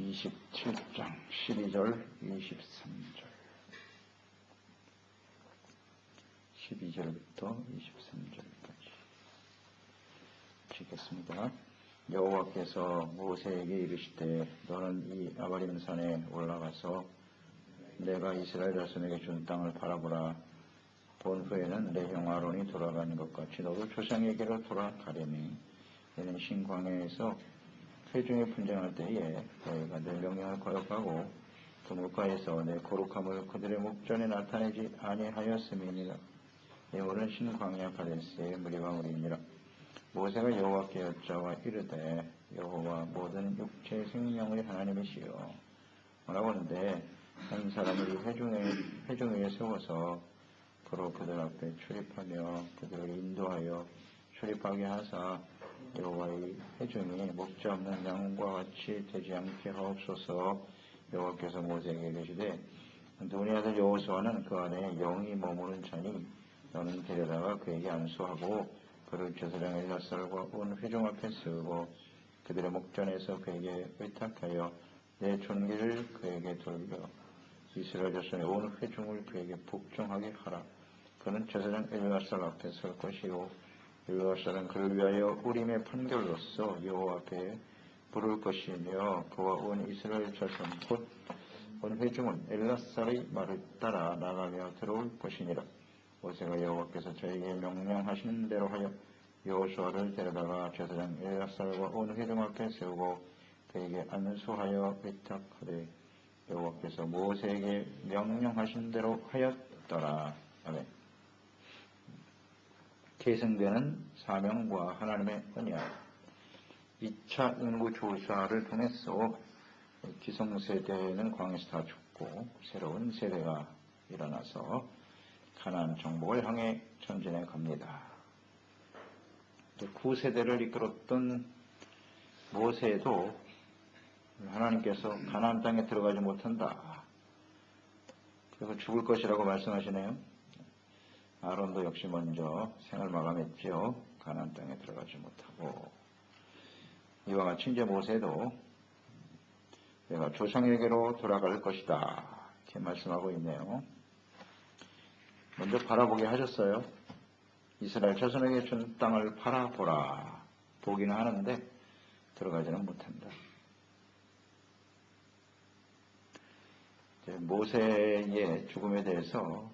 27장 12절 23절 12절부터 23절까지 읽겠습니다. 여호와께서 모세에게 이르시되 너는 이 아바림 산에 올라가서 내가 이스라엘 자손에게 준 땅을 바라보라. 본 후에는 내 형 아론이 돌아간 것 같이 너도 조상에게로 돌아가려니 이는 신광야에서 회중이 분쟁할 때에 너희가 내 명령을 거역하고 두물가에서 내 거룩함을 그들의 목전에 나타내지 아니하였음이니라. 여호와는 신광야 가데스의 무리방울이니라. 모세가 여호와께 여짜와 이르되 여호와 모든 육체 생명의 하나님이시여 뭐라고 하는데 한 사람을 이 회중 위에 세워서 그로 그들 앞에 출입하며 그들을 인도하여 출입하게 하사 여호와의 회중이 목자 없는 양과 같이 되지 않게 하옵소서. 여호와께서 모세에게 이르시되 눈의 아들 여호수아는 그 안에 영이 머무는 자니 너는 데려다가 그에게 안수하고 그를 제사장 엘야살과 온 회중 앞에 세우고 그들의 목전에서 그에게 의탁하여 내 존귀를 그에게 돌려 이스라엘 자손의 온 회중을 그에게 복종하게 하라. 그는 제사장 엘야살 앞에 설 것이요 엘야살은 그를 위하여 우림의 판결로서 여호와 앞에 부를 것이며 그와 온 이스라엘 자손 곧 온 회중은 엘야살의 말을 따라 나가며 들어올 것이니라. 모세가 여호와께서 저에게 명령하신 대로 하여 여호수아를 데려다가 제사장 엘야살과 온 회중 앞에 세우고 그에게 안수하여 의탁하되 여호와께서 모세에게 명령하신 대로 하였더라. 아멘. 계승되는 사명과 하나님의 언약. 2차 인구 조사를 통해서 기성세대는 광야에서 다 죽고 새로운 세대가 일어나서 가나안 정복을 향해 전진해 갑니다. 9세대를 이끌었던 모세도 하나님께서 가나안 땅에 들어가지 못한다. 그래서 죽을 것이라고 말씀하시네요. 아론도 역시 먼저 생을 마감했지요. 가나안 땅에 들어가지 못하고 이와 같이 이제 모세도 내가 조상에게로 돌아갈 것이다 이렇게 말씀하고 있네요. 먼저 바라보게 하셨어요. 이스라엘 자손에게 준 땅을 바라보라. 보기는 하는데 들어가지는 못한다. 모세의 죽음에 대해서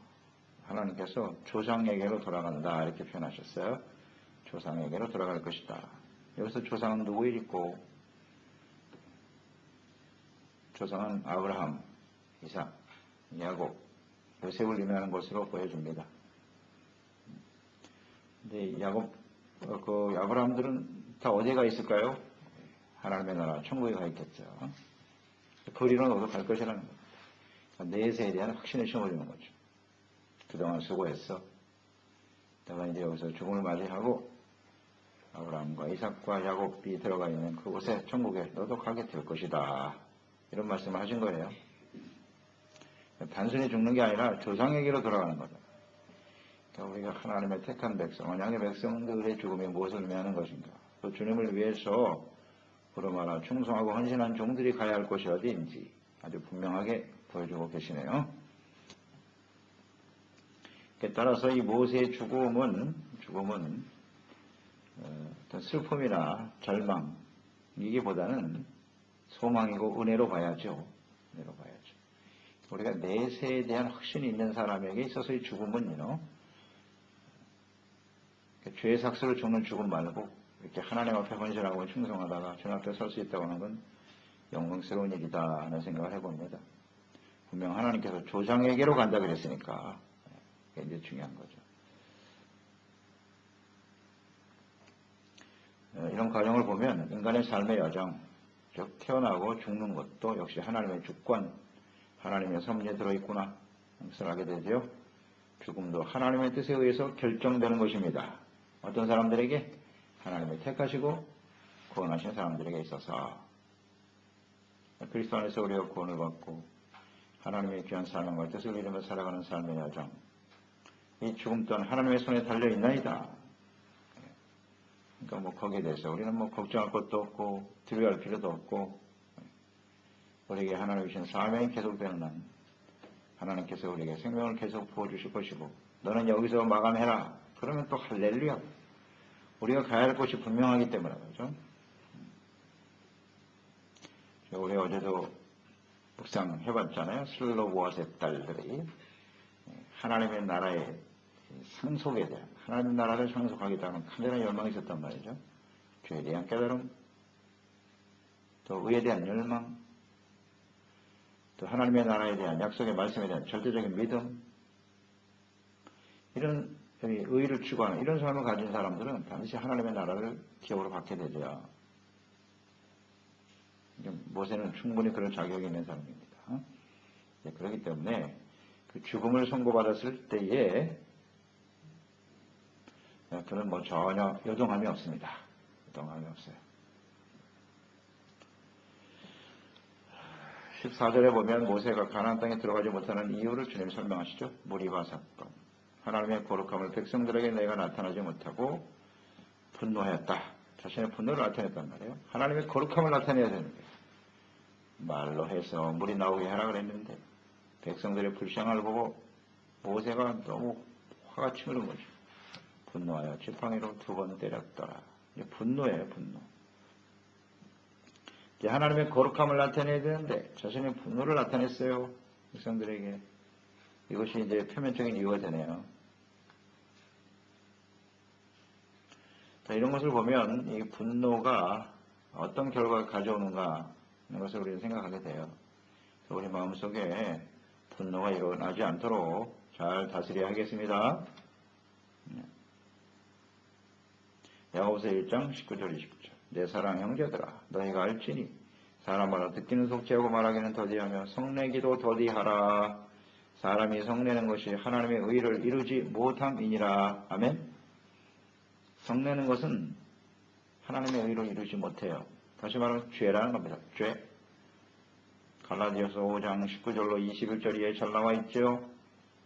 하나님께서 조상에게로 돌아간다 이렇게 표현하셨어요. 조상에게로 돌아갈 것이다. 여기서 조상은 누구이고 조상은 아브라함, 이삭, 야곱, 요셉을 의미하는 것으로 보여줍니다. 근데 아브라함들은 다 어디에 가 있을까요? 하나님의 나라 천국에 가 있겠죠. 거리로 너도 갈 것이라는 거예요. 내세에 대한 확신을 심어주는 거죠. 그동안 수고했어. 내가 이제 여기서 죽음을 맞이하고 아브라함과 이삭과 야곱이 들어가 있는 그곳에 천국에 너도 가게 될 것이다. 이런 말씀을 하신 거예요. 단순히 죽는 게 아니라 조상에게로 돌아가는 거죠. 그러니까 우리가 하나님의 택한 백성, 언약의 백성들의 죽음이 무엇을 의미하는 것인가? 또 주님을 위해서 부르마라 충성하고 헌신한 종들이 가야 할 곳이 어디인지 아주 분명하게 보여주고 계시네요. 따라서 이 모세의 죽음은 어떤 슬픔이나 절망 이기보다는 소망이고 은혜로 봐야죠. 은혜로 봐야죠. 우리가 내세에 대한 확신이 있는 사람에게 있어서의 죽음은요, 죄의 삭스로 죽는 죽음 말고 이렇게 하나님 앞에 헌신하고 충성하다가 주님 앞에 설 수 있다고 하는 건 영광스러운 일이다 하는 생각을 해봅니다. 분명 하나님께서 조상에게로 간다 그랬으니까 그게 이제 중요한 거죠. 이런 과정을 보면 인간의 삶의 여정, 즉 태어나고 죽는 것도 역시 하나님의 주권, 하나님의 섭리에 들어있구나 것을 알게 되죠. 죽음도 하나님의 뜻에 의해서 결정되는 것입니다. 어떤 사람들에게? 하나님의 택하시고 구원하신 사람들에게 있어서 그리스도 안에서 우리가 구원을 받고 하나님의 귀한 사명과 뜻을 이루며 살아가는 삶의 여정, 이 죽음 또한 하나님의 손에 달려있나이다. 그러니까 거기에 대해서 우리는 걱정할 것도 없고 두려워할 필요도 없고 우리에게 하나님 주신 사명이 계속되는 한 하나님께서 우리에게 생명을 계속 부어주실 것이고 너는 여기서 마감해라. 그러면 또 할렐루야. 우리가 가야 할 곳이 분명하기 때문에 그렇죠. 우리 어제도 묵상해봤잖아요. 슬로보아스의 딸들이 하나님의 나라의 상속에 대한 하나님의 나라를 상속하겠다는 간절한 열망이 있었단 말이죠. 죄에 대한 깨달음, 또 의에 대한 열망, 또 하나님의 나라에 대한 약속의 말씀에 대한 절대적인 믿음, 이런 의의를 추구하는 이런 삶을 가진 사람들은 반드시 하나님의 나라를 기업으로 받게 되죠. 모세는 충분히 그런 자격이 있는 사람입니다. 그렇기 때문에 그 죽음을 선고받았을 때에 그는 뭐 전혀 요동함이 없습니다. 요동함이 없어요. 14절에 보면 모세가 가나안 땅에 들어가지 못하는 이유를 주님이 설명하시죠. 무리바 사건. 하나님의 거룩함을 백성들에게 내가 나타나지 못하고 분노하였다. 자신의 분노를 나타냈단 말이에요. 하나님의 거룩함을 나타내야 되는 거예요. 말로 해서 물이 나오게 하라 그랬는데 백성들의 불쌍함을 보고 모세가 너무 화가 치밀은 거죠. 분노하여 지팡이로 2번 때렸더라. 분노예요, 분노. 이제 하나님의 거룩함을 나타내야 되는데 자신의 분노를 나타냈어요. 백성들에게. 이것이 이제 표면적인 이유가 되네요. 자, 이런 것을 보면 이 분노가 어떤 결과를 가져오는가 하는 것을 우리는 생각하게 돼요. 우리 마음속에 분노가 일어나지 않도록 잘 다스려야 하겠습니다. 야고보서 1장 19절 20절. 내 사랑 형제들아 너희가 알지니 사람마다 듣기는 속죄하고 말하기는 더디하며 성내기도 더디하라. 사람이 성내는 것이 하나님의 의를 이루지 못함이니라. 아멘. 성내는 것은 하나님의 의를 이루지 못해요. 다시 말하면 죄라는 겁니다. 죄. 갈라디아서 5장 19절로 21절 잘 나와 있죠.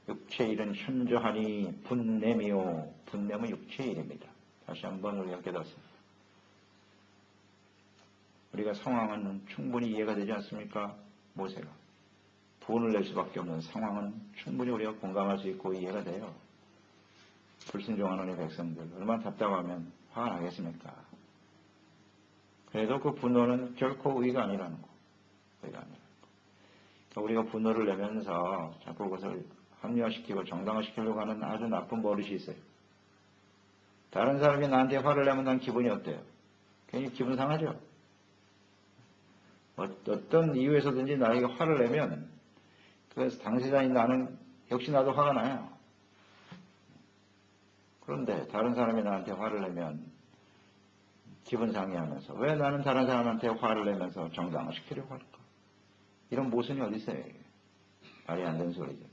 육체의 일은 현저하니 분냄이요. 분냄은 육체의 일입니다. 다시 한번 우리가 깨닫습니다. 우리가 상황은 충분히 이해가 되지 않습니까? 모세가. 분을 낼 수밖에 없는 상황은 충분히 우리가 공감할 수 있고 이해가 돼요. 불순종하는 우리 백성들 얼마나 답답하면 화가 나겠습니까? 그래도 그 분노는 결코 의가 아니라는 거. 의가 아니라는 거. 그러니까 우리가 분노를 내면서 자꾸 그것을 합리화시키고 정당화시키려고 하는 아주 나쁜 버릇이 있어요. 다른 사람이 나한테 화를 내면 난 기분이 어때요? 괜히 기분 상하죠? 어떤 이유에서든지 나에게 화를 내면 그래서 당사자인 나는 역시 나도 화가 나요. 그런데 다른 사람이 나한테 화를 내면 기분 상해하면서 왜 나는 다른 사람한테 화를 내면서 정당화시키려고 할까? 이런 모순이 어디 있어요? 말이 안 되는 소리죠.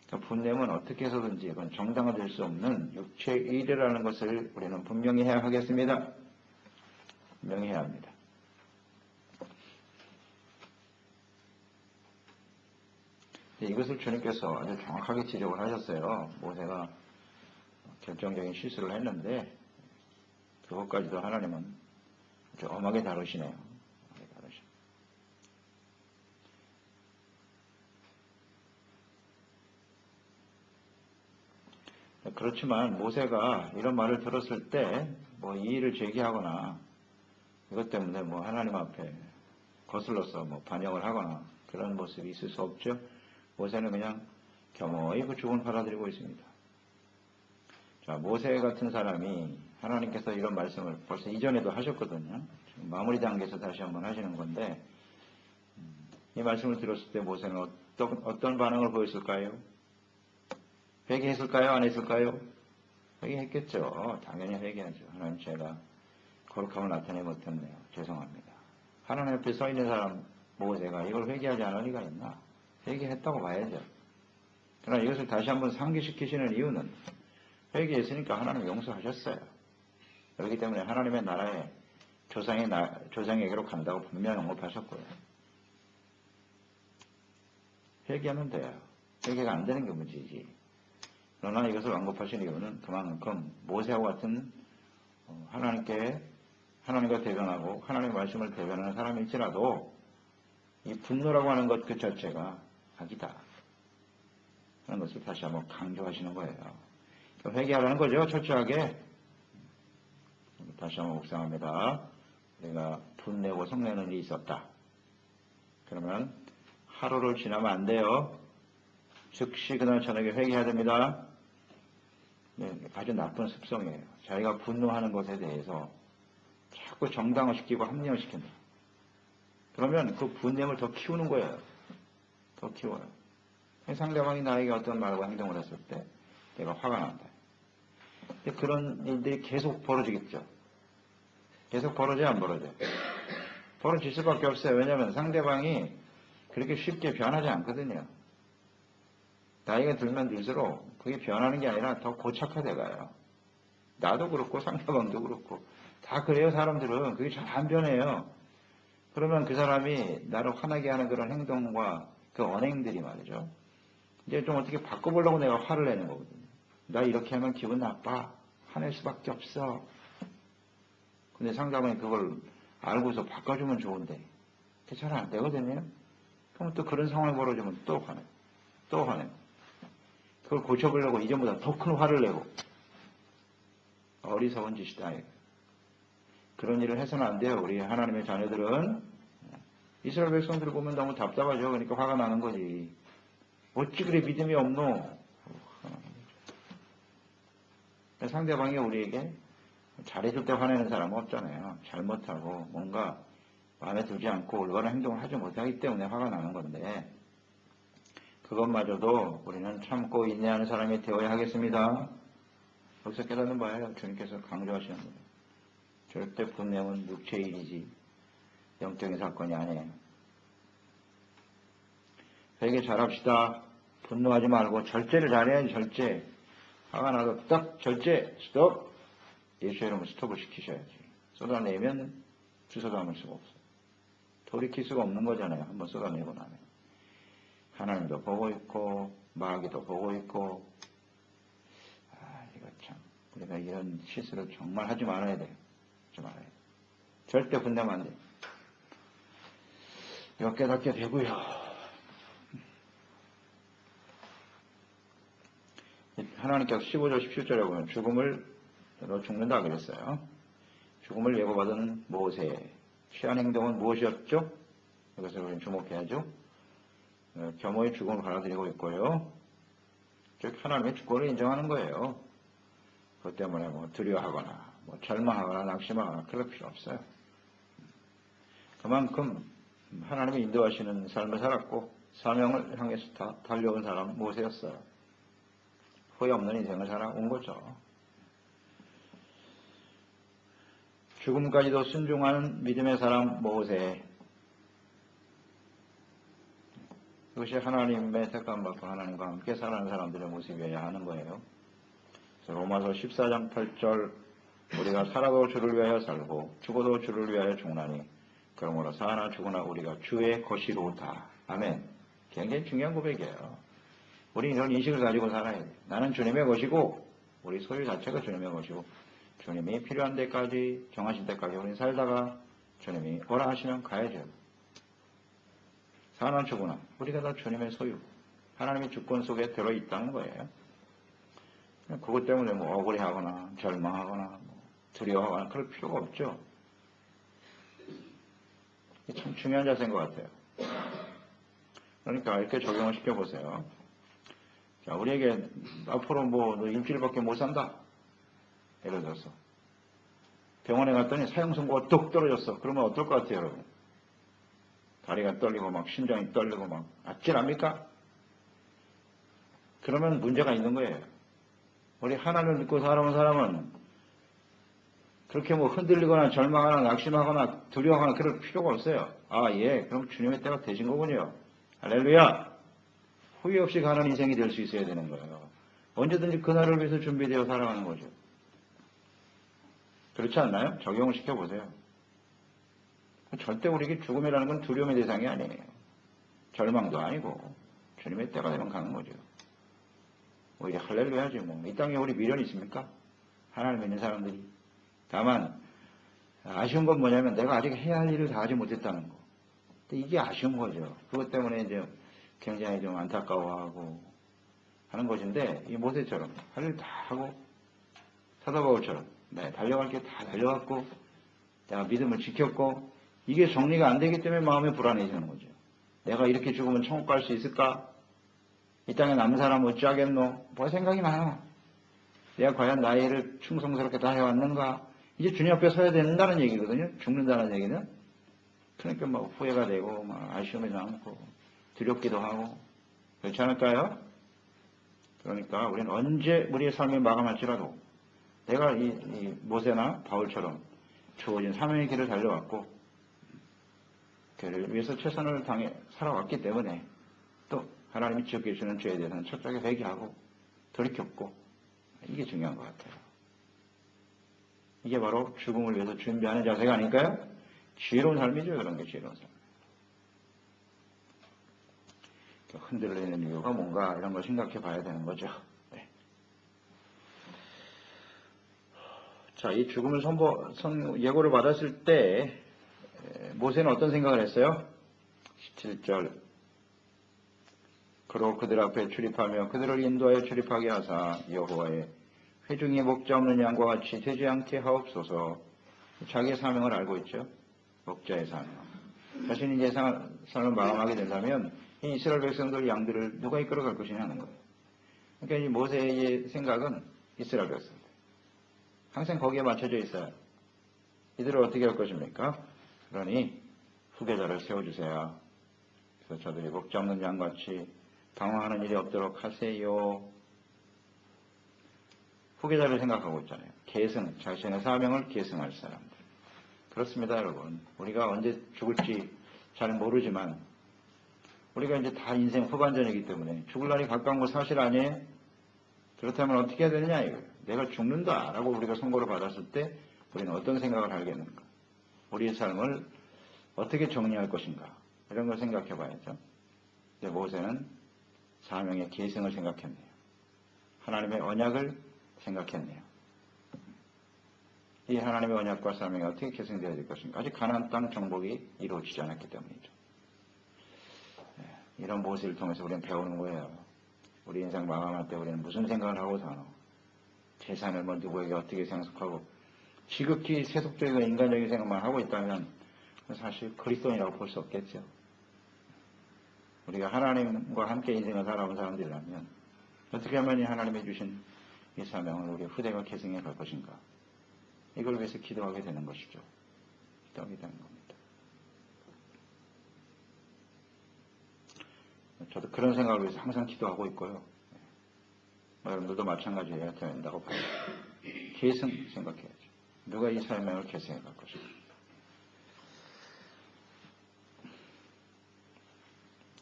그러니까 분냄은 어떻게 해서든지 이건 정당화될 수 없는 육체의 일이라는 것을 우리는 분명히 해야 하겠습니다. 분명히 해야 합니다. 이것을 주님께서 아주 정확하게 지적을 하셨어요. 모세가 결정적인 실수를 했는데 그것까지도 하나님은 아주 엄하게 다루시네요. 그렇지만 모세가 이런 말을 들었을 때 뭐 이의를 제기하거나 이것 때문에 뭐 하나님 앞에 거슬러서 뭐 반역을 하거나 그런 모습이 있을 수 없죠. 모세는 그냥 겸허히 그 죽음을 받아들이고 있습니다. 자, 모세 같은 사람이 하나님께서 이런 말씀을 벌써 이전에도 하셨거든요. 지금 마무리 단계에서 다시 한번 하시는 건데 이 말씀을 들었을 때 모세는 어떤 반응을 보였을까요? 회개했을까요? 안 했을까요? 회개했겠죠. 당연히 회개하죠. 하나님 제가 거룩함을 나타내지 못했네요. 죄송합니다. 하나님 앞에 서 있는 사람 모세가 이걸 회개하지 않을 리가 있나? 회개했다고 봐야죠. 그러나 이것을 다시 한번 상기시키시는 이유는 회개했으니까 하나님 용서하셨어요. 그렇기 때문에 하나님의 나라에 조상에게로 간다고 분명히 언급하셨고요. 회개하면 돼요. 회개가 안 되는 게 문제지. 그러나 이것을 언급하신 이유는 그만큼 모세와 같은 하나님과 대변하고 하나님의 말씀을 대변하는 사람일지라도 이 분노라고 하는 것 그 자체가 악이다 하는 것을 다시 한번 강조하시는 거예요. 회개하라는 거죠. 철저하게. 다시 한번 묵상합니다. 내가 분내고 성내는 일이 있었다. 그러면 하루를 지나면 안 돼요. 즉시 그날 저녁에 회개해야 됩니다. 네, 아주 나쁜 습성이에요. 자기가 분노하는 것에 대해서 자꾸 정당화시키고 합리화시킨다. 그러면 그 분냄을 더 키우는 거예요. 더 키워요. 상대방이 나에게 어떤 말과 행동을 했을 때 내가 화가 난다. 근데 그런 일들이 계속 벌어지겠죠. 계속 벌어져요, 안 벌어져요? 벌어질 수밖에 없어요. 왜냐하면 상대방이 그렇게 쉽게 변하지 않거든요. 나이가 들면 들수록 그게 변하는 게 아니라 더 고착화돼 가요. 나도 그렇고 상대방도 그렇고 다 그래요. 사람들은 그게 잘 안 변해요. 그러면 그 사람이 나를 화나게 하는 그런 행동과 그 언행들이 말이죠. 이제 좀 어떻게 바꿔보려고 내가 화를 내는 거거든요. 나 이렇게 하면 기분 나빠. 화낼 수밖에 없어. 근데 상대방이 그걸 알고서 바꿔주면 좋은데 그게 잘 안 되거든요. 그럼 또 그런 상황이 벌어지면 또 화내. 또 화내. 그걸 고쳐보려고 이전보다 더 큰 화를 내고 어리석은 짓이다. 그런 일을 해서는 안 돼요. 우리 하나님의 자녀들은. 이스라엘 백성들을 보면 너무 답답하죠. 그러니까 화가 나는 거지. 어찌 그래 믿음이 없노. 상대방이 우리에게 잘해줄 때 화내는 사람은 없잖아요. 잘못하고 뭔가 마음에 들지 않고 올바른 행동을 하지 못하기 때문에 화가 나는 건데 그것마저도 우리는 참고 인내하는 사람이 되어야 하겠습니다. 여기서 깨닫는 바예요. 주님께서 강조하시는 거예요. 절대 분냄은 육체의 일이지 영적인 사건이 아니에요. 회개 잘합시다. 분노하지 말고 절제를 잘해야지. 절제. 화가 나도 딱 절제. 스톱. 예수의 이름으로 스톱을 시키셔야지. 쏟아내면 주워 담을 수가 없어요. 돌이킬 수가 없는 거잖아요. 한번 쏟아내고 나면. 하나님도 보고 있고 마귀도 보고 있고 이거 참 우리가 이런 실수를 정말 하지 말아야 돼요. 하지 말아야 돼요. 절대 분내면 안 돼요. 이거 깨닫게 되고요. 하나님께서 15절 17절에 보면 죽음을 너 죽는다 그랬어요. 죽음을 예고받은 모세의 취한 행동은 무엇이었죠? 이것을 우리는 주목해야죠. 겸허히 죽음을 받아들이고 있고요. 즉 하나님의 주권을 인정하는 거예요. 그것 때문에 뭐 두려워하거나 뭐 절망하거나 낙심하거나 그럴 필요 없어요. 그만큼 하나님이 인도하시는 삶을 살았고 사명을 향해서 다 달려온 사람은 모세였어요. 후회 없는 인생을 살아온 거죠. 죽음까지도 순종하는 믿음의 사람 모세. 이것이 하나님의 택함받고 하나님과 함께 살아가는 사람들의 모습이어야 하는 거예요. 로마서 14장 8절 우리가 살아도 주를 위하여 살고 죽어도 주를 위하여 죽나니 그러므로 사나 죽으나 우리가 주의 것이로다. 아멘. 굉장히 중요한 고백이에요. 우리 이런 인식을 가지고 살아야 돼. 나는 주님의 것이고 우리 소유 자체가 주님의 것이고 주님이 필요한 데까지 정하신 데까지 우리 살다가 주님이 오라 하시면 가야죠. 사나 죽으나 우리가 다 주님의 소유 하나님의 주권 속에 들어있다는 거예요. 그것 때문에 뭐 억울해하거나 절망하거나 뭐 두려워하거나 그럴 필요가 없죠. 이게 참 중요한 자세인 것 같아요. 그러니까 이렇게 적용을 시켜보세요. 자, 우리에게 앞으로 뭐 너 일주일밖에 못 산다. 예를 들어서 병원에 갔더니 사형 선고가 뚝 떨어졌어. 그러면 어떨 것 같아요, 여러분? 다리가 떨리고 막 심장이 떨리고 막 아찔합니까? 그러면 문제가 있는 거예요. 우리 하나님을 믿고 살아온 사람은 그렇게 뭐 흔들리거나 절망하거나 낙심하거나 두려워하거나 그럴 필요가 없어요. 아, 예, 그럼 주님의 때가 되신 거군요. 할렐루야. 후회 없이 가는 인생이 될 수 있어야 되는 거예요. 언제든지 그날을 위해서 준비되어 살아가는 거죠. 그렇지 않나요? 적용을 시켜보세요. 절대 우리에게 죽음이라는 건 두려움의 대상이 아니에요. 절망도 아니고 주님의 때가 되면 가는 거죠. 오히려 할렐루야지 뭐. 이 땅에 우리 미련이 있습니까? 하나님 믿는 사람들이. 다만 아쉬운 건 뭐냐면 내가 아직 해야 할 일을 다 하지 못했다는 거. 근데 이게 아쉬운 거죠. 그것 때문에 이제 굉장히 좀 안타까워하고 하는 것인데, 이 모세처럼 할 일 다 하고 사도바울처럼 달려갈 게 다 달려갔고 내가 믿음을 지켰고, 이게 정리가 안 되기 때문에 마음이 불안해지는 거죠. 내가 이렇게 죽으면 천국 갈 수 있을까? 이 땅에 남은 사람 어찌하겠노? 뭐 생각이 많아. 내가 과연 나의 일을 충성스럽게 다 해왔는가? 이제 주님 앞에 서야 된다는 얘기거든요. 죽는다는 얘기는. 그러니까 막 후회가 되고 막 아쉬움이 남고 두렵기도 하고 그렇지 않을까요? 그러니까 우리는 언제 우리의 삶이 마감할지라도 내가 이 모세나 바울처럼 주어진 사명의 길을 달려왔고 그를 위해서 최선을 당해 살아왔기 때문에 또 하나님이 지었게 주는 죄에 대해서는 철저하게 회개하고 돌이켰고, 이게 중요한 것 같아요. 이게 바로 죽음을 위해서 준비하는 자세가 아닐까요? 지혜로운 삶이죠. 그런 게 지혜로운 삶. 흔들리는 이유가 뭔가 이런 걸 생각해 봐야 되는 거죠. 네. 자, 이 죽음을 예고를 받았을 때 모세는 어떤 생각을 했어요? 17절. 그로 그들 앞에 출입하며 그들을 인도하여 출입하게 하사 여호와의 회중이 목자 없는 양과 같이 되지 않게 하옵소서. 자기의 사명을 알고 있죠. 목자의 사명. 자신이 이제 삶을 마감하게 된다면 이 이스라엘 백성들 양들을 누가 이끌어갈 것이냐 하는 거예요. 그러니까 이 모세의 생각은 이스라엘 백성들. 항상 거기에 맞춰져 있어요. 이들을 어떻게 할 것입니까? 그러니 후계자를 세워주세요. 그래서 저들이 목자 없는 양같이 방황하는 일이 없도록 하세요. 후계자를 생각하고 있잖아요. 계승, 자신의 사명을 계승할 사람들. 그렇습니다, 여러분. 우리가 언제 죽을지 잘 모르지만 우리가 이제 다 인생 후반전이기 때문에 죽을 날이 가까운 거 사실 아니에요? 그렇다면 어떻게 해야 되느냐 이거예요. 내가 죽는다라고 우리가 선고를 받았을 때 우리는 어떤 생각을 하겠는가? 우리의 삶을 어떻게 정리할 것인가? 이런 걸 생각해 봐야죠. 모세는 사명의 계승을 생각했네요. 하나님의 언약을 생각했네요. 이 하나님의 언약과 사명이 어떻게 계승되어야 될 것인가? 아직 가나안 땅 정복이 이루어지지 않았기 때문이죠. 이런 모습을 통해서 우리는 배우는 거예요. 우리 인생 마감할 때 우리는 무슨 생각을 하고 사노? 재산을 뭐 누구에게 어떻게 생각하고 지극히 세속적이고 인간적인 생각만 하고 있다면 사실 그리스도인이라고 볼 수 없겠죠. 우리가 하나님과 함께 인생을 살아온 사람들이라면 어떻게 하면 이 하나님이 주신 이 사명을 우리 후대가 계승해 갈 것인가? 이걸 위해서 기도하게 되는 것이죠. 기도하게 되는 겁니다. 저도 그런 생각을 위해서 항상 기도하고 있고요. 여러분들도 마찬가지예요. 되어야 된다고 봐요. 계승 생각해야죠. 누가 이 사명을 계승해 갈 것인가?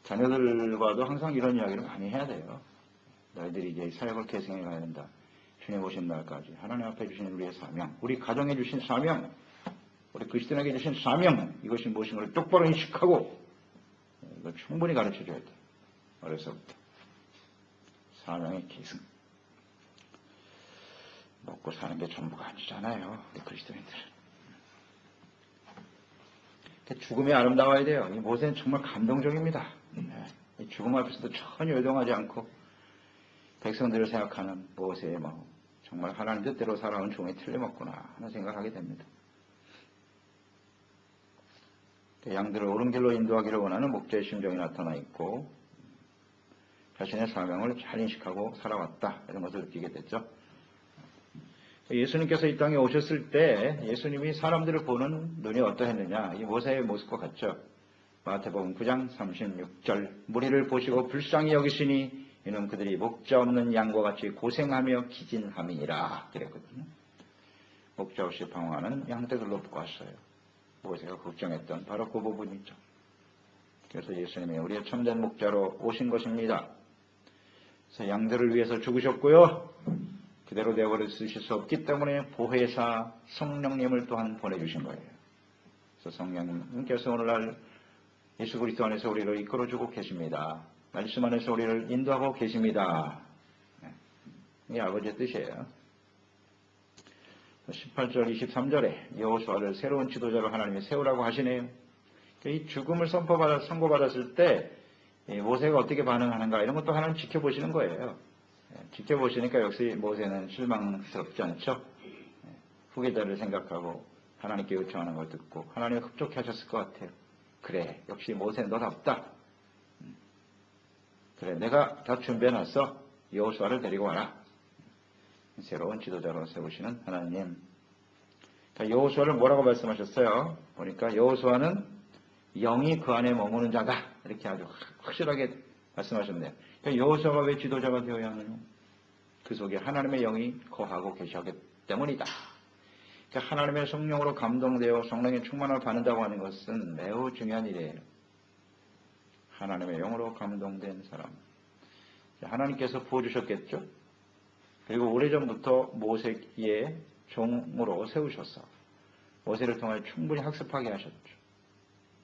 자녀들과도 항상 이런 이야기를 많이 해야 돼요. 너희들이 이제 사역을 계승해 가야 된다. 주님 오신 날까지 하나님 앞에 주신 우리의 사명, 우리 가정에 주신 사명, 우리 그리스도인에게 주신 사명, 이것이 무엇인가를 똑바로 인식하고 이걸 충분히 가르쳐줘야 돼. 어려서부터. 사명의 계승. 먹고 사는 게 전부가 아니잖아요. 우리 그리스도인들은. 죽음이 아름다워야 돼요. 이 모세는 정말 감동적입니다. 이 죽음 앞에서도 전혀 요동하지 않고 백성들을 생각하는 모세의 마음. 정말 하나님 뜻대로 살아온 종이 틀림없구나 하는 생각하게 됩니다. 양들을 옳은 길로 인도하기를 원하는 목자의 심정이 나타나 있고 자신의 사명을 잘 인식하고 살아왔다 이런 것을 느끼게 됐죠. 예수님께서 이 땅에 오셨을 때 예수님이 사람들을 보는 눈이 어떠했느냐, 이 모세의 모습과 같죠. 마태복음 9장 36절 무리를 보시고 불쌍히 여기시니 이는 그들이 목자 없는 양과 같이 고생하며 기진함이니라 그랬거든요. 목자 없이 방황하는 양떼들로 보았어요. 모세가 걱정했던 바로 그 부분이죠. 그래서 예수님이 우리의 참된 목자로 오신 것입니다. 그래서 양들을 위해서 죽으셨고요. 그대로 내버려 두실 수 없기 때문에 보혜사 성령님을 또한 보내주신 거예요. 그래서 성령님께서 오늘날 예수 그리스도 안에서 우리를 이끌어주고 계십니다. 말씀 안에서 우리를 인도하고 계십니다. 이게 아버지의 뜻이에요. 18절 23절에 여호수아를 새로운 지도자로 하나님이 세우라고 하시네요. 이 죽음을 선고받았을 때 모세가 어떻게 반응하는가 이런 것도 하나님 지켜보시는 거예요. 지켜보시니까 역시 모세는 실망스럽지 않죠. 후계자를 생각하고 하나님께 요청하는 걸 듣고 하나님이 흡족해 하셨을 것 같아요. 그래, 역시 모세는 너답다. 그래, 내가 다 준비해놨어. 여호수아를 데리고 와라. 새로운 지도자로 세우시는 하나님. 그러니까 여호수아를 뭐라고 말씀하셨어요? 보니까 여호수아는 영이 그 안에 머무는 자다. 이렇게 아주 확실하게 말씀하셨네요. 그러니까 여호수아가 왜 지도자가 되어야 하느냐? 그 속에 하나님의 영이 거하고 계시기 때문이다. 그러니까 하나님의 성령으로 감동되어 성령의 충만을 받는다고 하는 것은 매우 중요한 일이에요. 하나님의 영으로 감동된 사람. 하나님께서 부어주셨겠죠? 그리고 오래전부터 모세의 종으로 세우셔서 모세를 통해 충분히 학습하게 하셨죠.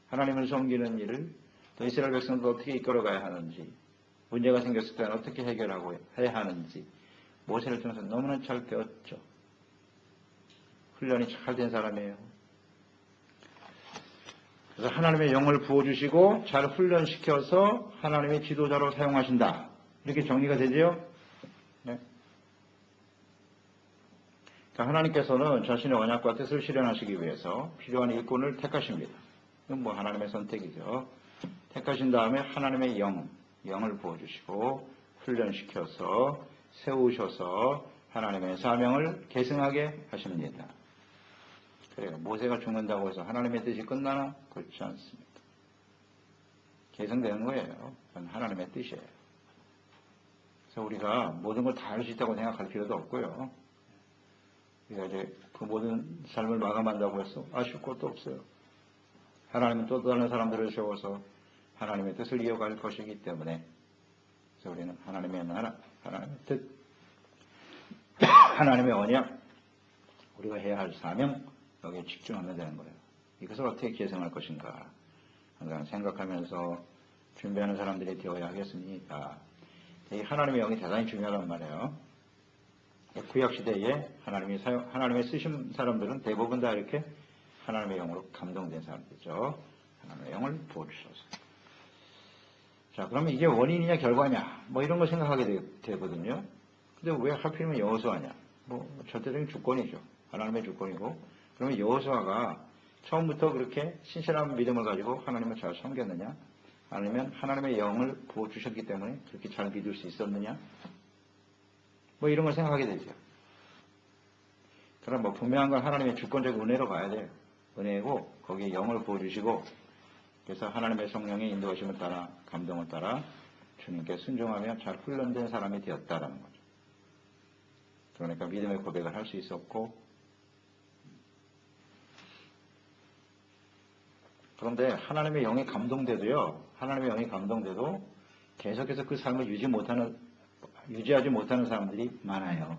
하나님을 섬기는 일을 또 이스라엘 백성들 어떻게 이끌어가야 하는지, 문제가 생겼을 때는 어떻게 해결하고 해야 하는지 모세를 통해서 너무나 잘 배웠죠. 훈련이 잘 된 사람이에요. 그래서 하나님의 영을 부어주시고 잘 훈련시켜서 하나님의 지도자로 사용하신다. 이렇게 정리가 되죠? 네. 그러니까 하나님께서는 자신의 언약과 뜻을 실현하시기 위해서 필요한 일꾼을 택하십니다. 이건 뭐 하나님의 선택이죠. 택하신 다음에 하나님의 영을 부어주시고 훈련시켜서 세우셔서 하나님의 사명을 계승하게 하십니다. 그래요. 모세가 죽는다고 해서 하나님의 뜻이 끝나나? 그렇지 않습니다. 계승되는 거예요. 그건 하나님의 뜻이에요. 그래서 우리가 모든 걸 다 할 수 있다고 생각할 필요도 없고요. 우리가 이제 그 모든 삶을 마감한다고 해서 아쉬울 것도 없어요. 하나님은 또 다른 사람들을 세워서 하나님의 뜻을 이어갈 것이기 때문에 그래서 우리는 하나님의 나라, 하나님의 뜻, 하나님의 언약, 우리가 해야 할 사명 여기에 집중하면 되는 거예요. 이것을 어떻게 계승할 것인가 항상 생각하면서 준비하는 사람들이 되어야 하겠습니다. 이 하나님의 영이 대단히 중요하단 말이에요. 구약시대에 하나님의 쓰신 사람들은 대부분 다 이렇게 하나님의 영으로 감동된 사람들이죠. 하나님의 영을 부어주셔서. 자, 그러면 이게 원인이냐 결과냐 뭐 이런 거 생각하게 되거든요. 근데 왜 하필이면 여호수아냐? 뭐 절대적인 주권이죠. 하나님의 주권이고. 그러면 여호수아가 처음부터 그렇게 신실한 믿음을 가지고 하나님을 잘 섬겼느냐? 아니면 하나님의 영을 부어주셨기 때문에 그렇게 잘 믿을 수 있었느냐? 뭐 이런 걸 생각하게 되죠. 그럼 뭐 분명한 건 하나님의 주권적 은혜로 가야 돼요. 은혜고 거기에 영을 부어주시고 그래서 하나님의 성령의 인도하심을 따라 감동을 따라 주님께 순종하며 잘 훈련된 사람이 되었다라는 거죠. 그러니까 믿음의 고백을 할 수 있었고 그런데 하나님의 영이 감동돼도요. 하나님의 영이 감동돼도 계속해서 그 삶을 유지하지 못하는 사람들이 많아요.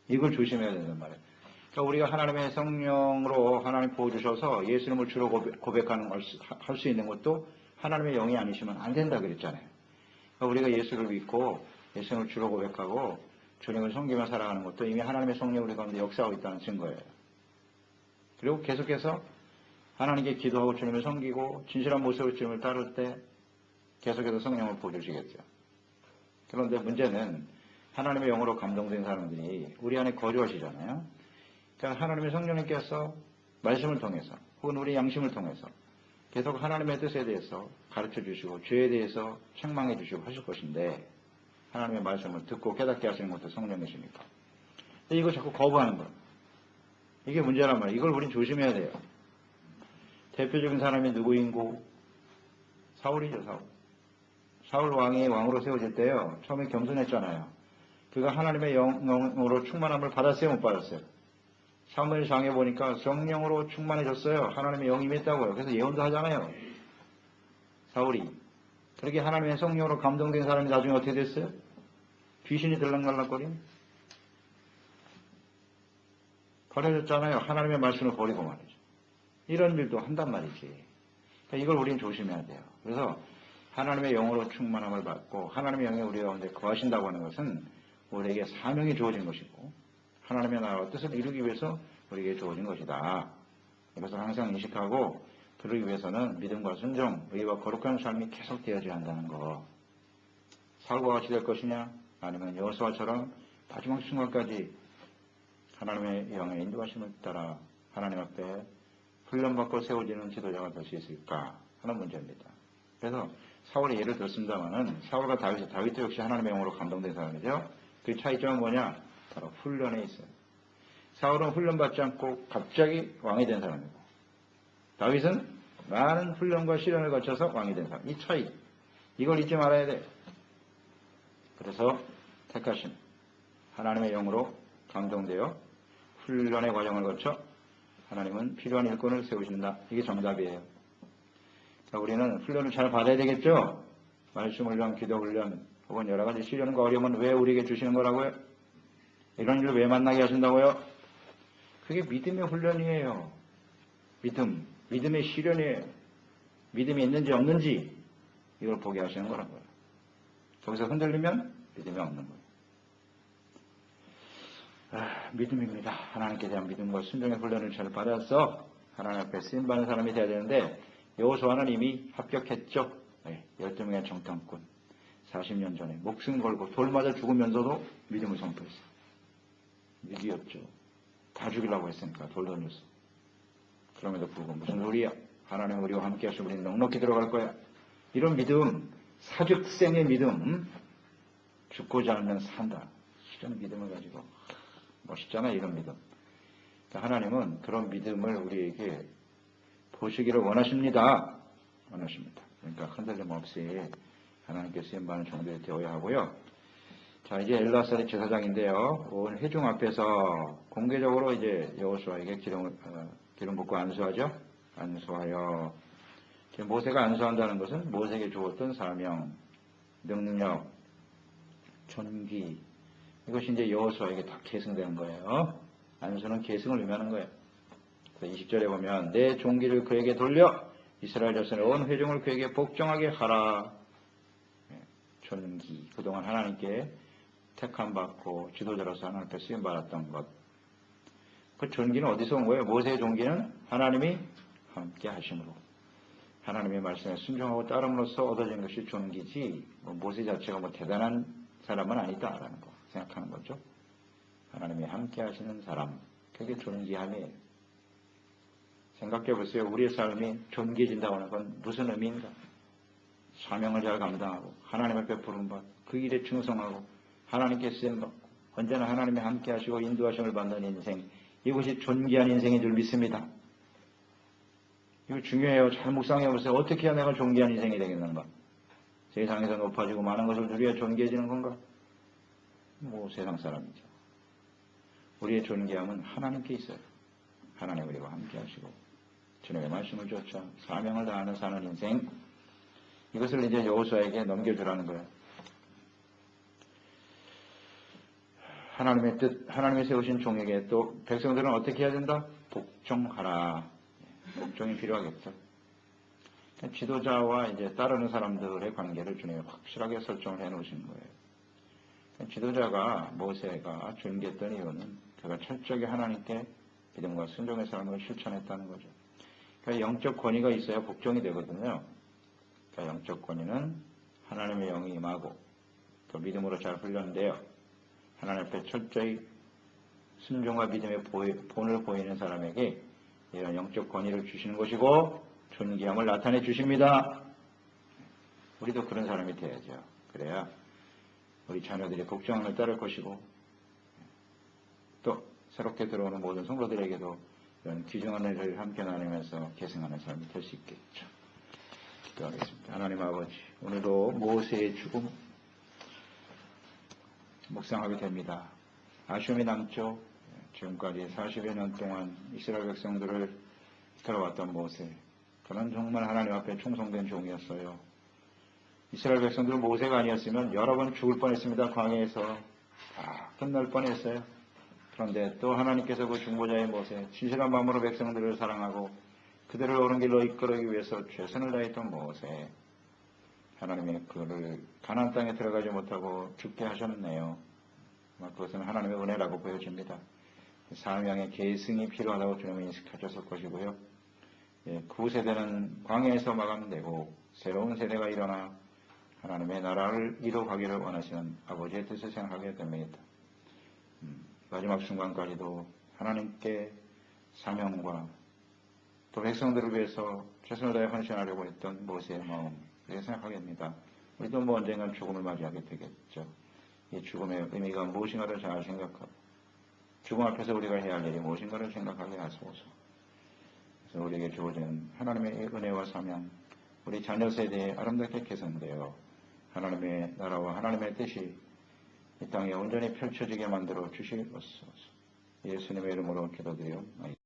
이걸 조심해야 된단 말이에요. 그러니까 우리가 하나님의 성령으로 하나님 부어주셔서 예수님을 주로 고백하는 걸 할 수 있는 것도 하나님의 영이 아니시면 안 된다 그랬잖아요. 그러니까 우리가 예수를 믿고 예수님을 주로 고백하고 주님을 섬기며 살아가는 것도 이미 하나님의 성령이 우리 가운데 역사하고 있다는 증거예요. 그리고 계속해서 하나님께 기도하고 주님을 섬기고 진실한 모습으로 주님을 따를 때 계속해서 성령을 부어주시겠죠. 그런데 문제는 하나님의 영으로 감동된 사람들이 우리 안에 거주하시잖아요. 그러니까 하나님의 성령님께서 말씀을 통해서 혹은 우리 양심을 통해서 계속 하나님의 뜻에 대해서 가르쳐 주시고 죄에 대해서 책망해 주시고 하실 것인데 하나님의 말씀을 듣고 깨닫게 하시는 것도 성령이십니까? 근데 이거 자꾸 거부하는 거예요. 이게 문제란 말이에요. 이걸 우린 조심해야 돼요. 대표적인 사람이 누구인고? 사울이죠, 사울. 사울 왕이 왕으로 세워질 때요. 처음에 겸손했잖아요. 그가 하나님의 영으로 충만함을 받았어요, 못 받았어요? 사무엘 장에 보니까 성령으로 충만해졌어요. 하나님의 영이 임했다고요. 그래서 예언도 하잖아요. 사울이. 그렇게 하나님의 성령으로 감동된 사람이 나중에 어떻게 됐어요? 귀신이 들락날락거림? 버려졌잖아요. 하나님의 말씀을 버리고 말이죠. 이런 일도 한단 말이지. 그러니까 이걸 우리는 조심해야 돼요. 그래서 하나님의 영으로 충만함을 받고 하나님의 영이 우리 가운데 거하신다고 하는 것은 우리에게 사명이 주어진 것이고 하나님의 나라와 뜻을 이루기 위해서 우리에게 주어진 것이다. 이것을 항상 인식하고 그러기 위해서는 믿음과 순종, 의와 거룩한 삶이 계속 되어져야 한다는 거. 사울과 같이 될 것이냐? 아니면 여호수아처럼 마지막 순간까지 하나님의 영의 인도하심을 따라 하나님 앞에 훈련받고 세워지는 지도자가 될 수 있을까 하는 문제입니다. 그래서 사울의 예를 들었습니다만은 사울과 다윗도 역시 하나님의 영으로 감동된 사람이죠. 그 차이점은 뭐냐? 바로 훈련에 있어요. 사울은 훈련받지 않고 갑자기 왕이 된 사람이고 다윗은 많은 훈련과 시련을 거쳐서 왕이 된 사람. 이 차이. 이걸 잊지 말아야 돼요. 그래서 택하신 하나님의 영으로 감동되어 훈련의 과정을 거쳐 하나님은 필요한 일꾼을 세우신다. 이게 정답이에요. 우리는 훈련을 잘 받아야 되겠죠? 말씀 훈련, 기도 훈련, 혹은 여러 가지 시련과 어려움은 왜 우리에게 주시는 거라고요? 이런 일을 왜 만나게 하신다고요? 그게 믿음의 훈련이에요. 믿음의 시련이에요. 믿음이 있는지 없는지 이걸 보게 하시는 거라고요. 거기서 흔들리면 믿음이 없는 거예요. 믿음입니다. 하나님께 대한 믿음과 순종의 훈련을 잘 받아서 하나님 앞에 쓰임받는 사람이 돼야 되는데 여호수아는 이미 합격했죠. 12명의 정탐꾼 40년 전에 목숨 걸고 돌 맞아 죽으면서도 믿음을 선포했어요. 위기였죠. 다 죽이려고 했으니까 돌 던졌어. 그럼에도 불구하고 무슨 소리야. 하나님 우리와 함께 하시고 우리는 넉넉히 들어갈 거야. 이런 믿음, 사직생의 믿음, 죽고자 하면 산다. 이런 믿음을 가지고 멋있잖아요. 이런 믿음. 그러니까 하나님은 그런 믿음을 우리에게 보시기를 원하십니다. 그러니까 흔들림 없이 하나님께 쓰임받는 정도에 되어야 하고요. 자, 이제 엘라살의 제사장인데요. 온 회중 앞에서 공개적으로 이제 여호수아에게 기름 붓고 안수하죠. 안수하여. 모세가 안수한다는 것은 모세에게 주었던 사명, 능력, 존귀, 이것이 이제 여호수아에게 다 계승되는 거예요. 안수는 계승을 의미하는 거예요. 20절에 보면 내 존귀를 그에게 돌려 이스라엘 자손의 온 회중을 그에게 복종하게 하라. 존귀, 그동안 하나님께 택함받고 지도자로서 하나님 앞에 쓰임받았던 것. 그 존귀는 어디서 온 거예요? 모세의 존귀는 하나님이 함께 하심으로 하나님의 말씀에 순종하고 따름으로써 얻어진 것이 존귀지 모세 자체가 대단한 사람은 아니다라는 거 생각하는 거죠. 하나님이 함께 하시는 사람, 그게 존귀함이에요. 생각해 보세요. 우리의 삶이 존귀해진다고 하는 건 무슨 의미인가? 사명을 잘 감당하고 하나님 앞에 부름받고 그 일에 충성하고 하나님께 쓰임받고 언제나 하나님이 함께 하시고 인도하심을 받는 인생, 이것이 존귀한 인생인 줄 믿습니다. 이거 중요해요. 잘 묵상해 보세요. 어떻게 해야 내가 존귀한 인생이 되겠는가? 세상에서 높아지고 많은 것을 누려야 존귀해지는 건가? 세상 사람이죠. 우리의 존귀함은 하나님께 있어요. 하나님 우리와 함께 하시고 주님의 말씀을 쫓아 사명을 다하는 사는 인생, 이것을 이제 여호수아에게 넘겨주라는 거예요. 하나님의 뜻, 하나님이 세우신 종에게 또 백성들은 어떻게 해야 된다? 복종하라. 복종이 필요하겠죠. 지도자와 이제 따르는 사람들의 관계를 주님이 확실하게 설정을 해 놓으신 거예요. 지도자가 모세가 존귀했던 이유는 그가 철저하게 하나님께 믿음과 순종의 삶을 실천했다는 거죠. 그러니까 영적 권위가 있어야 복종이 되거든요. 그러니까 영적 권위는 하나님의 영이 임하고 또 믿음으로 잘 훈련되어 하나님 앞에 철저히 순종과 믿음의 본을 보이는 사람에게 이런 영적 권위를 주시는 것이고 존귀함을 나타내 주십니다. 우리도 그런 사람이 되어야죠. 그래야 우리 자녀들이 복종함을 따를 것이고 또 새롭게 들어오는 모든 성도들에게도 이런 귀중한 일을 함께 나누면서 계승하는 삶이 될 수 있겠죠. 기도하겠습니다. 하나님 아버지, 오늘도 모세의 죽음 묵상하게 됩니다. 아쉬움이 남죠. 지금까지 40여 년 동안 이스라엘 백성들을 이끌어왔던 모세, 그는 정말 하나님 앞에 충성된 종이었어요. 이스라엘 백성들은 모세가 아니었으면 여러 번 죽을 뻔했습니다. 광야에서 다 끝날 뻔했어요. 그런데 또 하나님께서 그 중보자의 모세, 진실한 마음으로 백성들을 사랑하고 그들을 옳은 길로 이끌기 위해서 최선을 다했던 모세, 하나님이 그를 가나안 땅에 들어가지 못하고 죽게 하셨네요. 그것은 하나님의 은혜라고 보여집니다. 사명의 계승이 필요하다고 주님이 인식하셨을 것이고요. 구세대는 광야에서 마감되고 새로운 세대가 일어나 하나님의 나라를 이루어가기를 원하시는 아버지의 뜻을 생각하게 됩니다. 마지막 순간까지도 하나님께 사명과 또 백성들을 위해서 최선을 다해 헌신하려고 했던 모세의 마음, 그렇게 생각하게 됩니다. 우리도 언젠간 죽음을 맞이하게 되겠죠. 이 죽음의 의미가 무엇인가를 잘 생각하고 죽음 앞에서 우리가 해야 할 일이 무엇인가를 생각하게 하소서. 그래서 우리에게 주어진 하나님의 은혜와 사명, 우리 자녀 세대에 아름답게 개선되어 하나님의 나라와 하나님의 뜻이 이 땅에 온전히 펼쳐지게 만들어 주시옵소서. 예수님의 이름으로 기도드리옵나이다.